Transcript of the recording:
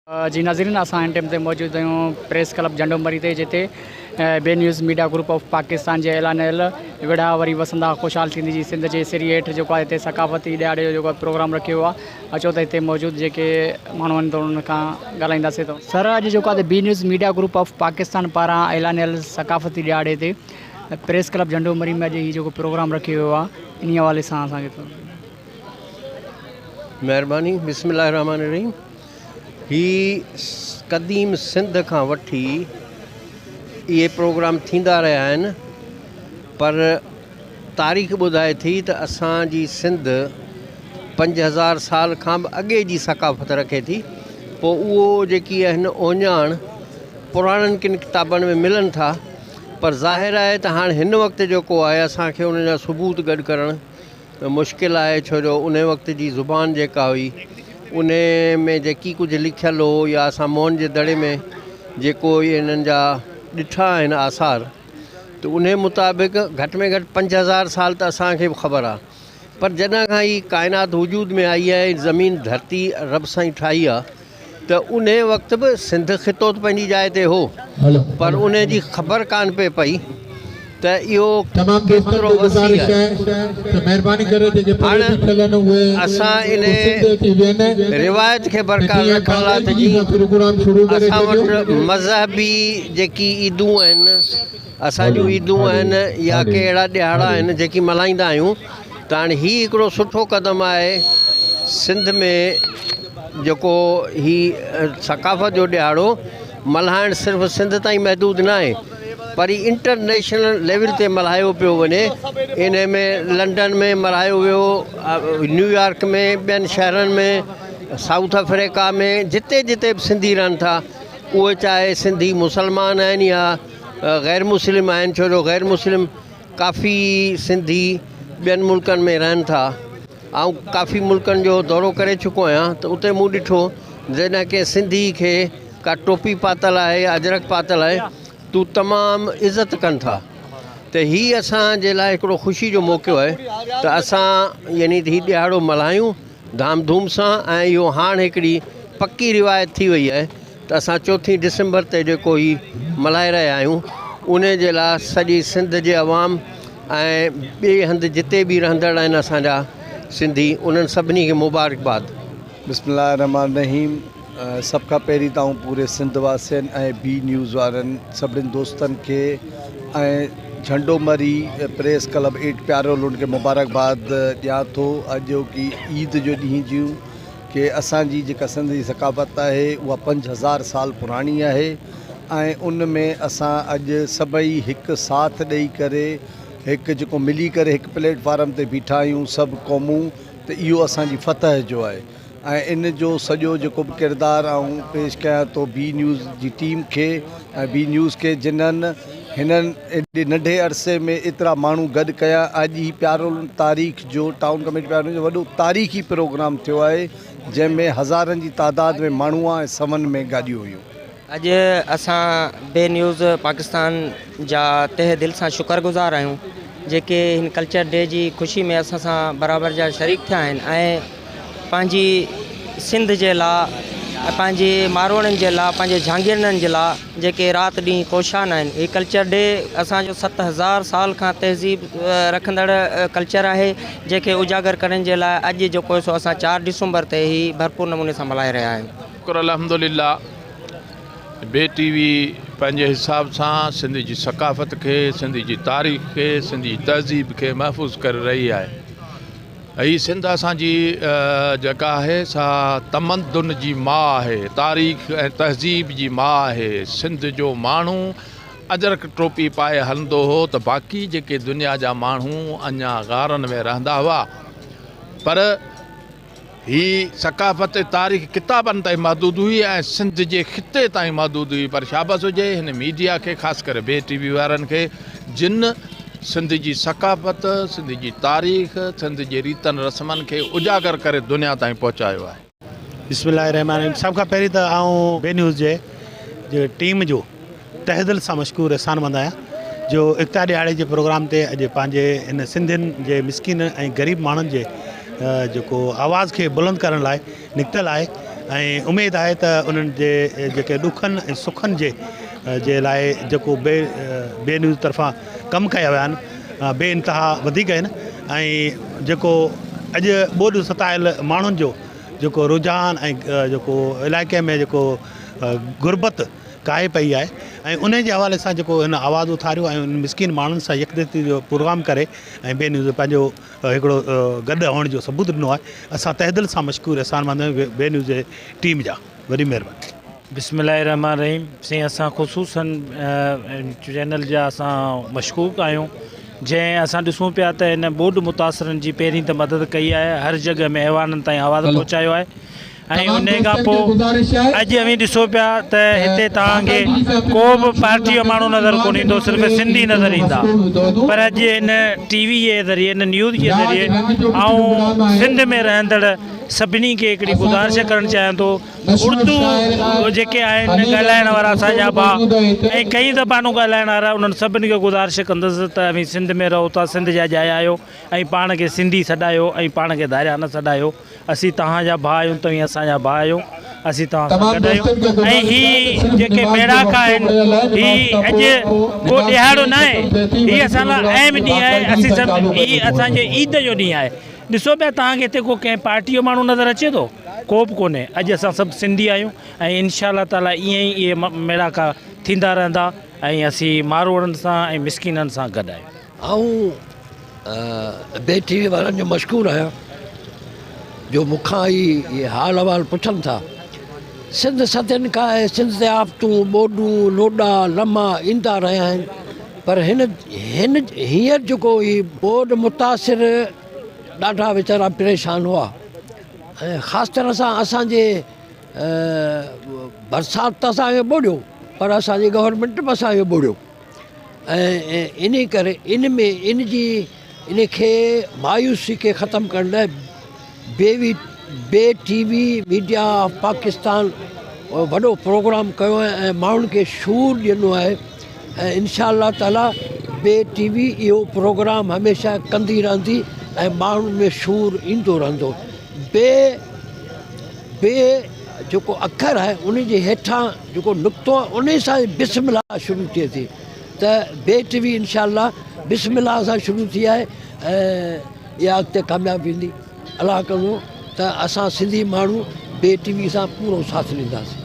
जी नाज़रीन, असां हिन टाइम ते मौजूद आहियूं प्रेस क्लब झंडो मरी ते, जिते बे news media group of Pakistan जे ऐलानियल विड़ा वरी वसंदा ख़ुशहाल थींदी जी सिंध जे सिरी हेठि जेको आहे हिते सकाफ़ती ॾियारे जो जेको प्रोग्राम रखियो आहे। अचो त हिते मौजूदु जेके माण्हू आहिनि त उन्हनि खां ॻाल्हाईंदासीं। त सर, अॼु जेको आहे बी news media group of Pakistan पारां ऐलानियल सकाफ़ती ॾियारे ते प्रेस क्लब झंडो मरी में अॼु हीउ जेको प्रोग्राम रखियो वियो आहे, इन हवाले सां असांखे महिरबानी। बिस्मिल्लाहिर्रहमानिर्रहीम। ही क़दीम सिंध खां वठी इहे प्रोग्राम थींदा रहिया आहिनि, पर तारीख़ ॿुधाए थी त असांजी सिंध 5000 साल खां बि अॻे जी सकाफ़त रखे थी। पोइ उहो जेकी आहिनि ओञाण पुराणनि किन किताबनि में मिलनि था, पर ज़ाहिर आहे त हाणे हिन वक़्तु जेको आहे असांखे उन जा सबूत गॾु करणु मुश्किल आहे, छो जो उन वक़्त जी ज़ुबान जेका हुई उन में जेकी कुझु लिखियलु हो या असां मोहन जे दड़े में जेको इन्हनि जा ॾिठा आहिनि आसार, त उन मुताबिक़ घटि में घटि 5000 साल त असांखे बि ख़बर आहे। पर जॾहिं खां ही काइनात वजूद में आई आहे, ज़मीन धरती रब सां ई ठाही आहे, त उन वक़्तु बि सिंध ख़ितो त पंहिंजी जाइ ते हो, पर उन जी ख़बर कान पे पई त इहो केतिरो वसी आहे। हाणे असां इन रिवायत खे बरक़रार रखण लाइ त जी असां वटि मज़हबी जेकी ईदूं आहिनि, असांजूं ईदूं आहिनि या के अहिड़ा ॾियारा आहिनि जेकी मल्हाईंदा आहियूं, त हाणे हीउ हिकिड़ो सुठो क़दम आहे सिंध में जेको ही सकाफ़त जो ॾियारो मल्हाइणु सिर्फ़ु सिंध ताईं महदूद न आहे, पर इंटरनेशनल लेवल ते मल्हायो पियो वञे। इन में लंडन में मल्हायो वियो, न्यूयॉर्क में, ॿियनि शहरनि में, साउथ अफ्रीका में, जिते जिते बि सिंधी रहनि था, उहे चाहे सिंधी मुसलमान आहिनि या ग़ैर मुस्लिम आहिनि, छो जो ग़ैर मुस्लिम काफ़ी सिंधी ॿियनि मुल्कनि में रहनि था। ऐं काफ़ी मुल्कनि जो दौरो करे चुको आहियां, त उते मूं ॾिठो जॾहिं की सिंधी खे का टोपी पातल आहे या अजरक पातल आहे, तूं तमामु इज़त कनि था। त हीअ असांजे लाइ हिकिड़ो ख़ुशी जो मौक़ो आहे त असां यानी हीउ ॾियारो मल्हायूं धाम धूम सां। ऐं इहो हाणे हिकिड़ी पकी रिवायत थी वई आहे त असां 4 डिसंबर ते जेको ही मल्हाए रहिया आहियूं, उन जे लाइ सॼी सिंध जे अवाम ऐं ॿिए हंधि जिते बि रहंदड़ आहिनि असांजा सिंधी, उन्हनि सभिनी खे मुबारकबाद। बिस्मिल्लाहिर्रहमानिर्रहीम। सभ खां पहिरीं त पूरे सिंध वासियुनि ऐं बी न्यूज़ वारनि सभिनीनि दोस्तनि खे ऐं झंडो मरी प्रेस क्लब 8 प्यारो लुंड खे मुबारकबाद ॾियां थो। अॼु की ईद जो ॾींहुं जूं की असांजी जेका सिंध जी सकाफ़त आहे उहा 5000 साल पुराणी आहे, ऐं उन में असां अॼु सभई हिकु साथ ॾेई करे हिकु जेको मिली करे हिकु प्लेटफार्म ते बीठा आहियूं सभु क़ौमूं, त इहो असांजी फतह जो आहे। ऐं इन जो सॼो जेको बि किरदारु आऊं पेश कयां थो बी न्यूज़ जी टीम खे ऐं बी न्यूज़ खे, जिन्हनि हिननि एॾे नंढे अरसे में एतिरा माण्हू गॾु कया। अॼु ही प्यारो तारीख़ जो टाउन कमेटी प्यारो जो वॾो तारीख़ी प्रोग्राम थियो आहे, जंहिंमें हज़ारनि जी तादाद में माण्हू ऐं सवन में गाॾियूं हुयूं। अॼु असां बे न्यूज़ पाकिस्तान जा तहे दिलि सां शुक्रगुज़ार आहियूं, जेके हिन कल्चर डे जी ख़ुशी में असां सां बराबरि जा शरीक थिया आहिनि ऐं पंहिंजी सिंध जे लाइ, पंहिंजे मारवाड़नि जे लाइ, पंहिंजे जहांगीरनि जे लाइ जेके राति ॾींहुं कोशान आहिनि। हीउ कल्चर डे असांजो 7000 साल खां तहज़ीब रखंदड़ कल्चर आहे, जंहिंखे उजागर करण जे लाइ अॼु जेको सो असां 4 डिसंबर ते ही भरपूर नमूने सां मल्हाए रहिया आहियूं। शुक्र अल्हम्दुलिल्लाह, बे टीवी पंहिंजे हिसाब सां सिंध जी सकाफ़त खे, सिंध जी तारीख़ खे, सिंध जी तहज़ीब खे महफ़ूज़ करे रही आहे। हीअ सिंध असांजी जेका आहे सा तमदुन जी माउ आहे, तारीख़ ऐं तहज़ीब जी माउ आहे। सिंध जो माण्हू अजरक टोपी पाए हलंदो हो त बाक़ी जेके दुनिया जा माण्हू अञा गारनि में रहंदा हुआ, पर ही सकाफ़त तारीख़ किताबनि ताईं महदूद हुई ऐं सिंध जे ख़िते ताईं महदूद हुई। पर शाबाश हुजे हिन मीडिया खे, ख़ासि करे बे टीवी वारनि खे, जिन सिंध जी सकाफ़त, सिंध जी तारीख़, सिंध जे रीतनि रस्मनि खे उजागर करे दुनिया ताईं पहुचायो आहे। बिस्मिल्लाहिर्रहमानिर्रहीम। सभ खां पहिरीं त आउं बे न्यूज़ जे टीम जो तहे दिलि सां मशकूर एहसानमंद आहियां, जो इक़्ता ॾियारे जे प्रोग्राम ते अॼु पंहिंजे इन सिंधियुनि जे मिसकिन ऐं ग़रीब माण्हुनि जे जेको आवाज़ खे बुलंद करण लाइ निकितल आहे। ऐं उमेदु आहे त उन्हनि जे जेके ॾुखनि ऐं सुखनि जे लाइ जेको बे न्यूज़ तरफ़ां कमु कया विया आहिनि बे इंतिहा वधीक आहिनि। ऐं जेको अॼु ॿोॾ सतायल माण्हुनि जो जेको रुझान ऐं जेको इलाइक़े में जेको गुरबत काए पई आहे ऐं उन जे हवाले सां जेको हिन आवाज़ु उथारियो ऐं उन मिसकिन माण्हुनि सां यकदती जो प्रोग्राम करे ऐं बे न्यूज़ पंहिंजो हिकिड़ो गॾु हुअण जो सबूत ॾिनो आहे। असां तहे दिलि सां मशकूर अहसान मंद आहियूं बे न्यूज़ जे टीम जा। वॾी महिरबानी। बिस्मिल्लाहिर्रहमानिर्रहीम। साईं असां ख़ुसूसन चैनल जा असां मशकूक आहियूं जंहिं असां ॾिसूं पिया त हिन ॿोॾ मुतासिरनि जी पहिरीं त मदद कई आहे, हर जॻह में अहवाननि ताईं आवाज़ु पहुचायो आहे ऐं उन खां पोइ अॼु अवी ॾिसो पिया त हिते तव्हांखे को बि पार्टी जो माण्हू नज़र कोन ईंदो, सिर्फ़ु सिंधी नज़र ईंदा। पर अॼु हिन टीवी जे ज़रिए हिन न्यूज़ जे ज़रिए ऐं सिंध में रहंदड़ सभिनी खे हिकिड़ी गुज़ारिश करणु चाहियां थो, उर्दू जेके आहिनि ॻाल्हाइण वारा असांजा भाउ ऐं कई ज़बानूं ॻाल्हाइण वारा उन्हनि सभिनी खे गुज़ारिश कंदुसि त अवी सिंध में रहो था, सिंध जा जाइ आहियो ऐं पाण खे सिंधी सॾायो ऐं पाण खे दारिया न सॾायो। असीं तव्हांजा भाउ आहियूं, तव्हीं असांजा भाउ आहियूं, असीं तव्हां सां गॾु आहियूं। ऐं हीअ जेके मेड़ाका आहिनि हीअ अॼु को ॾिहाड़ो न आहे, हीअ असां लाइ अहम ॾींहुं आहे। असीं सभु हीअ असांजे ईद जो ॾींहुं आहे। ॾिसो पिया तव्हांखे हिते को कंहिं पार्टी जो माण्हू नज़र अचे थो? को बि कोन्हे। अॼु असां सभु सिंधी आहियूं ऐं इंशा अल्लाह ताला ईअं ई इहे मेड़ाका थींदा रहंदा ऐं असीं मारवाड़नि सां ऐं मिसकिननि सां गॾु आहियूं। बे टीवी वारनि जो मशहूरु आहियां जो मूंखां इहे हाल अहिवाल पुछनि था। सिंध सदियुनि खां आहे, सिंध ते आफ़तूं ॿोॾूं लोॾा लम्हा ईंदा रहिया आहिनि, पर हिन हींअर जेको हीउ ॿोॾ मुतासिर ॾाढा वीचारा परेशान हुआ ऐं ख़ासि तरह सां असांजे बरसाति त असांखे ॿोॾियो पर असांजी गवर्नमेंट बि असांखे ॿोॾियो ऐं इन करे इन खे मायूसी खे ख़तमु करण लाइ बे टीवी मीडिया ऑफ पाकिस्तान वॾो प्रोग्राम कयो आहे ऐं माण्हुनि खे शूर ॾिनो आहे ऐं इंशा अल्लाह ताला बे टीवी इहो प्रोग्राम हमेशह कंदी रहंदी ऐं माण्हुनि में शूर ईंदो रहंदो। बे जेको अखर आहे उन जे हेठां जेको नुक़्तो आहे उन सां बिस्मिल्लाह शुरू थिए थी त बे टीवी इंशा अल्लाह बिस्मिल्लाह सां शुरू थी आहे ऐं इहा अॻिते कामयाबु ईंदी। अलाह कंदो त असां सिंधी माण्हू बे टीवी सां पूरो साथ ॾींदासीं।